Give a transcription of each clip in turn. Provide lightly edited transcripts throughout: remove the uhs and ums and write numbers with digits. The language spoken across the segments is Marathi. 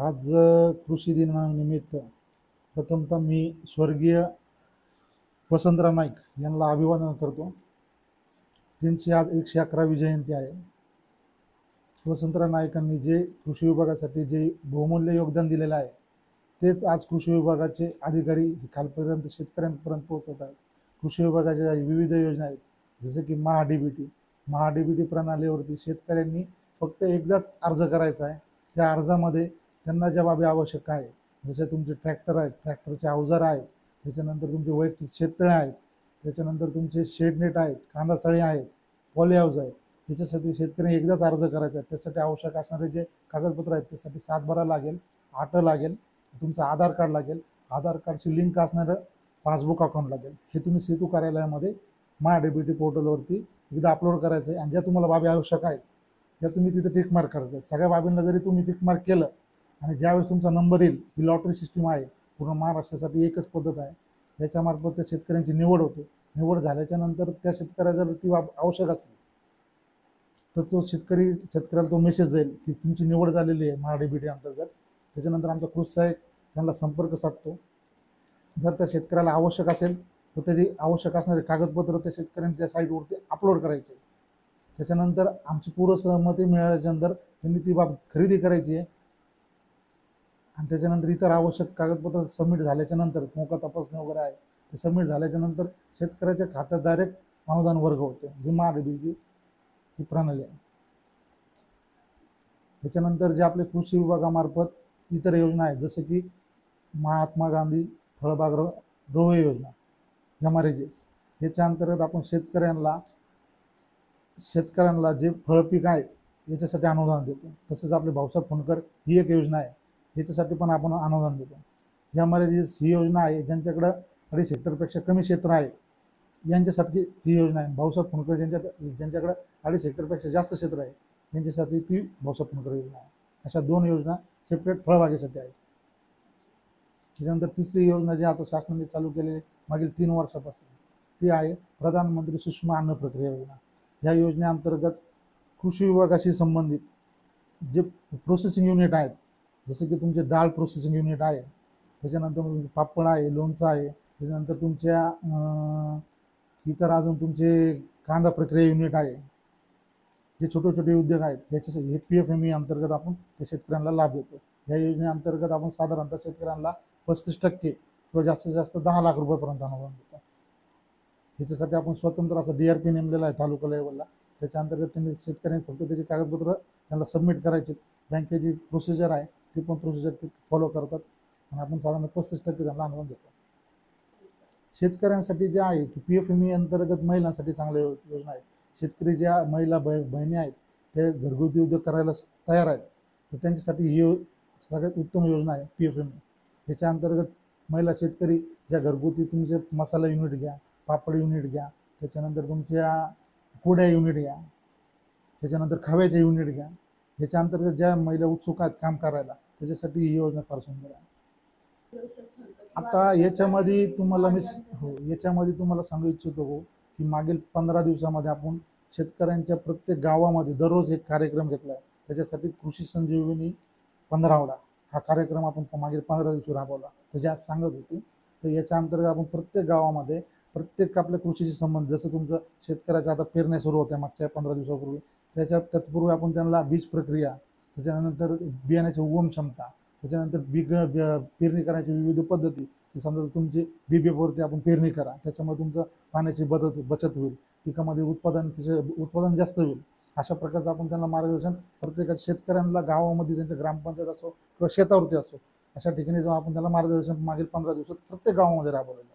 आज कृषी दिनानिमित्त प्रथमतः मी स्वर्गीय वसंतराव नाईक यांना अभिवादन करतो. त्यांची आज 111वी जयंती आहे. वसंतराव नाईकांनी जे कृषी विभागासाठी जे बहुमूल्य योगदान दिलेलं आहे तेच आज कृषी विभागाचे अधिकारी खालपर्यंत शेतकऱ्यांपर्यंत पोहोचवत आहेत. कृषी विभागाच्या विविध योजना आहेत, जसे की महा-डी-बी-टी प्रणालीवरती शेतकऱ्यांनी फक्त एकदाच अर्ज करायचा आहे. त्या अर्जामध्ये त्यांना ज्या बाबी आवश्यक आहे, जसे तुमचे ट्रॅक्टर आहेत, ट्रॅक्टरचे अवजार आहेत, त्याच्यानंतर तुमचे वैयक्तिक शेततळे आहेत, त्याच्यानंतर तुमचे शेडनेट आहेत, कांदा चाळी आहेत, पॉली हाऊस आहेत. याच्यासाठी शेतकरी एकदाच अर्ज करायचा आहे. त्यासाठी आवश्यक असणारे जे कागदपत्र आहेत त्यासाठी सातबारा लागेल, आट लागेल, तुमचं आधार कार्ड लागेल, आधार कार्डची लिंक असणारं पासबुक अकाउंट लागेल. हे तुम्ही सेतू कार्यालयामध्ये महा-डी-बी-टी पोर्टलवरती एकदा अपलोड करायचं आहे. आणि ज्या तुम्हाला बाबी आवश्यक आहेत त्या तुम्ही तिथे टिक मार्क करायचं. सगळ्या बाबींना जरी तुम्ही टिक मार्क केलं आणि ज्यावेळेस तुमचा नंबर येईल, ही लॉटरी सिस्टीम आहे, पूर्ण महाराष्ट्रासाठी एकच पद्धत आहे. याच्यामार्फत त्या शेतकऱ्यांची निवड होते. निवड झाल्याच्या नंतर त्या शेतकऱ्याला जर ती बाब आवश्यक असेल तर तो शेतकऱ्याला तो मेसेज जाईल की तुमची निवड झालेली आहे महा-डी-बी-टी अंतर्गत. त्याच्यानंतर आमचा कृषी सहाय्यक त्यांना संपर्क साधतो. जर त्या शेतकऱ्याला आवश्यक असेल तर त्याची आवश्यक असणारे कागदपत्र त्या शेतकऱ्यांच्या साईटवरती अपलोड करायचे. त्याच्यानंतर आमची पूर्व सहमती मिळाल्याच्यानंतर त्यांनी ती बाब खरेदी करायची आहे. आणि त्याच्यानंतर इतर आवश्यक कागदपत्र सबमिट झाल्याच्यानंतर मोका तपासणी वगैरे आहे ते सबमिट झाल्याच्यानंतर शेतकऱ्याच्या खात्यात डायरेक्ट अनुदान वर्ग होते. ही महा-डी-बी-टी प्रणाली आहे. त्याच्यानंतर जे आपले कृषी विभागामार्फत इतर योजना आहेत, जसे की महात्मा गांधी फळबाग रोहे योजना, MRGS, याच्या अंतर्गत आपण शेतकऱ्यांना जे फळपीक आहे याच्यासाठी अनुदान देतो. तसेच आपले भाऊसाहेब फुंडकर ही एक योजना आहे, याच्यासाठी पण आपण अनुदान देतो. MRGS ही योजना आहे ज्यांच्याकडं 2.5 हेक्टरपेक्षा कमी क्षेत्र आहे यांच्यासाठी ही योजना आहे. भाऊसाहेब फुंडकर ज्यांच्याकडं 2.5 हेक्टरपेक्षा जास्त क्षेत्र आहे यांच्यासाठी ती भाऊसाहेब फुंडकर योजना आहे. अशा 2 योजना सेपरेट फळबागेसाठी आहेत. त्याच्यानंतर तिसरी योजना जी आता शासनाने चालू केलेली मागील 3 वर्षापासून ती आहे प्रधानमंत्री सूक्ष्म अन्न प्रक्रिया योजना. या योजनेअंतर्गत कृषी विभागाशी संबंधित जे प्रोसेसिंग युनिट आहेत, जसे की तुमचे डाळ प्रोसेसिंग युनिट आहे, त्याच्यानंतर पापड आहे, लोणचं आहे, त्याच्यानंतर तुमच्या इतर अजून तुमचे कांदा प्रक्रिया युनिट आहे, जे छोटे छोटे उद्योग आहेत याच्यासाठी हे PFME अंतर्गत आपण त्या शेतकऱ्यांना लाभ देतो. या योजनेअंतर्गत आपण साधारणतः शेतकऱ्यांना 35% किंवा जास्तीत जास्त 10 लाख रुपयापर्यंत अनुदान देतो. ह्याच्यासाठी आपण स्वतंत्र असं DRP नेमलेला आहे तालुका लेवलला. त्याच्या अंतर्गत त्यांनी शेतकऱ्यांनी फक्त त्याची कागदपत्र त्यांना सबमिट करायचे. बँकेची प्रोसिजर आहे ती पण प्रोसिजर ते फॉलो करतात आणि आपण साधारण 35% त्यांना अनुदान देतो. शेतकऱ्यांसाठी जे आहे की PFME अंतर्गत महिलांसाठी चांगल्या योजना आहेत. शेतकरी ज्या महिला बहिणी आहेत ते घरगुती उद्योग करायला तयार आहेत, तर त्यांच्यासाठी ही सगळ्यात उत्तम योजना आहे PFME. याच्या अंतर्गत महिला शेतकरी ज्या घरगुती तुमचे मसाला युनिट घ्या, पापड युनिट घ्या, त्याच्यानंतर तुमच्या कुड्या युनिट घ्या, त्याच्यानंतर खव्याचे युनिट घ्या, याच्या अंतर्गत ज्या महिला उत्सुक आहेत काम करायला त्याच्यासाठी ही योजना फार सुंदर आहे. आता याच्यामध्ये तुम्हाला सांगू इच्छितो की मागील 15 दिवसामध्ये आपण शेतकऱ्यांच्या प्रत्येक गावामध्ये दररोज एक कार्यक्रम घेतला आहे. त्याच्यासाठी कृषी संजीवनी 15वडा हा कार्यक्रम आपण मागील 15 दिवशी राबवला. त्याची सांगत होती. तर याच्या अंतर्गत आपण प्रत्येक गावामध्ये प्रत्येक आपल्या कृषीशी संबंध, जसं तुमचं शेतकऱ्याच्या आता पेरण्या सुरू होत्या मागच्या 15 दिवसापूर्वी, तत्पूर्वी आपण त्यांना बीज प्रक्रिया, त्याच्यानंतर बियाण्याची उगम क्षमता, त्याच्यानंतर पेरणी करण्याची विविध पद्धती, समजा तुमची BBFवरती आपण पेरणी करा, त्याच्यामुळे तुमचं पाण्याची बचत होईल, पिकामध्ये उत्पादन जास्त होईल. अशा प्रकारचं आपण त्यांना मार्गदर्शन प्रत्येक शेतकऱ्यांना गावामध्ये त्यांच्या ग्रामपंचायत असो किंवा शेतावरती असो अशा ठिकाणी जाऊन आपण त्यांना मार्गदर्शन मागील 15 दिवसात प्रत्येक गावामध्ये राबवलेलं आहे.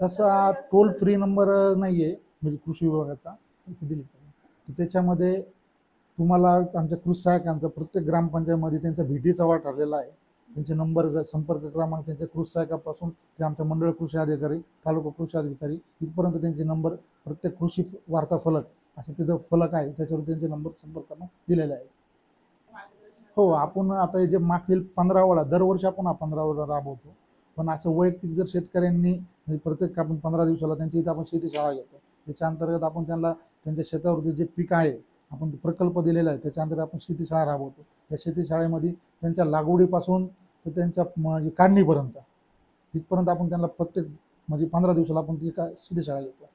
तसा टोल फ्री नंबर नाही आहे म्हणजे कृषी विभागाचा दिली, तर त्याच्यामध्ये तुम्हाला आमच्या कृषी सहाय्यकांचा प्रत्येक ग्रामपंचायतमध्ये त्यांचा भेटीचा वाढ ठरलेला आहे. त्यांचे नंबर, संपर्क क्रमांक त्यांच्या कृषी सहाय्यकापासून ते आमच्या मंडळ कृषी अधिकारी, तालुका कृषी अधिकारी इथपर्यंत त्यांचे नंबर, प्रत्येक कृषी वार्ता फलक असं तिथं फलक आहे त्याच्यावर त्यांचे नंबर संपर्क दिलेले आहेत. हो, आपण आता हे जे मागील 15वडा दरवर्षी आपण हा 15वडा राबवतो, पण असं वैयक्तिक जर शेतकऱ्यांनी प्रत्येक आपण 15 दिवसाला त्यांच्या इथं आपण शेती शाळा घेतो. त्याच्या अंतर्गत आपण त्यांना त्यांच्या शेतावरती जे पीक आहे आपण प्रकल्प दिलेला आहे त्याच्या अंतर्गत आपण शेती शाळा राबवतो. या शेती शाळेमध्ये त्यांच्या लागवडीपासून तर त्यांच्या म्हणजे काढणीपर्यंत इथपर्यंत आपण त्यांना प्रत्येक म्हणजे 15 दिवसाला आपण ती शेती शाळा घेतो.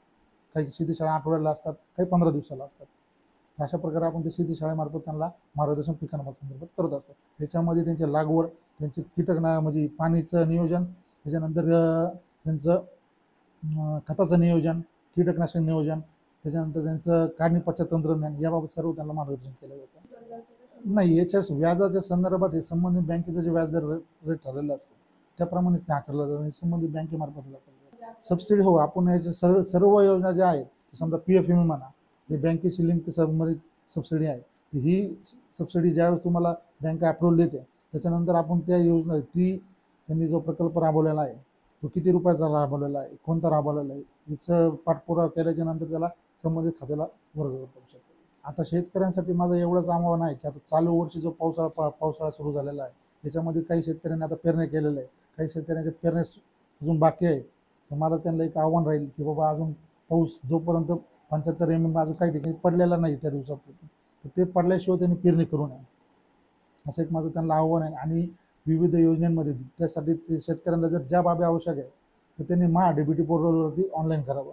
काही शेती शाळा आठवड्याला असतात, काही 15 दिवसाला असतात. अशा प्रकारे आपण ते शेती शाळेमार्फत त्यांना मार्गदर्शन पिकांसंदर्भात करत असतो. त्याच्यामध्ये त्यांची लागवड, त्यांची म्हणजे पाणीचं नियोजन, त्याच्यानंतर त्यांचं खताचं नियोजन, कीटकनाशक नियोजन, त्याच्यानंतर त्यांचं काढणी पश्चात तंत्रज्ञान याबाबत सर्व त्यांना मार्गदर्शन केलं जातं. नाही, याच्या व्याजाच्या संदर्भात हे संबंधित बँकेचं जे व्याजदर रेट ठरलेला असतो त्याप्रमाणेच ते आकारलं जातं आणि संबंधित बँकेमार्फत सबसिडी. हो, आपण याच्या सर्व योजना ज्या आहेत, समजा PF म्हणा, हे बँकेची लिंक संबंधित सबसिडी आहे. ही सबसिडी ज्यावेळेस तुम्हाला बँक अप्रुव्हल देते त्याच्यानंतर आपण त्या योजना त्यांनी जो प्रकल्प राबवलेला आहे तो किती रुपयाचा राबवलेला आहे, कोणता राबवलेला आहे, याचं पाठपुरावा केल्याच्या नंतर त्याला संबंधित खात्याला वर्ग करू शकतो. आता शेतकऱ्यांसाठी माझं एवढंच आव्हान आहे की आता चालू वर्षी जो पावसाळा सुरू झालेला आहे त्याच्यामध्ये काही शेतकऱ्यांनी आता पेरणी केलेलं आहे, काही शेतकऱ्यांच्या पेरण्या अजून बाकी आहे. तर मला त्यांना एक आव्हान राहील की बाबा अजून पाऊस जोपर्यंत 75 mm अजून काही ठिकाणी पडलेला नाही त्या दिवसापूर्वी, तर ते पडल्याशिवाय त्यांनी पेरणी करू नये असं एक माझं त्यांना आव्हान आहे. आणि विविध योजनांमध्ये त्यासाठी ते शेतकऱ्यांना जर ज्या बाबी आवश्यक आहे तर त्यांनी DBT पोर्टलवरती ऑनलाईन करावं.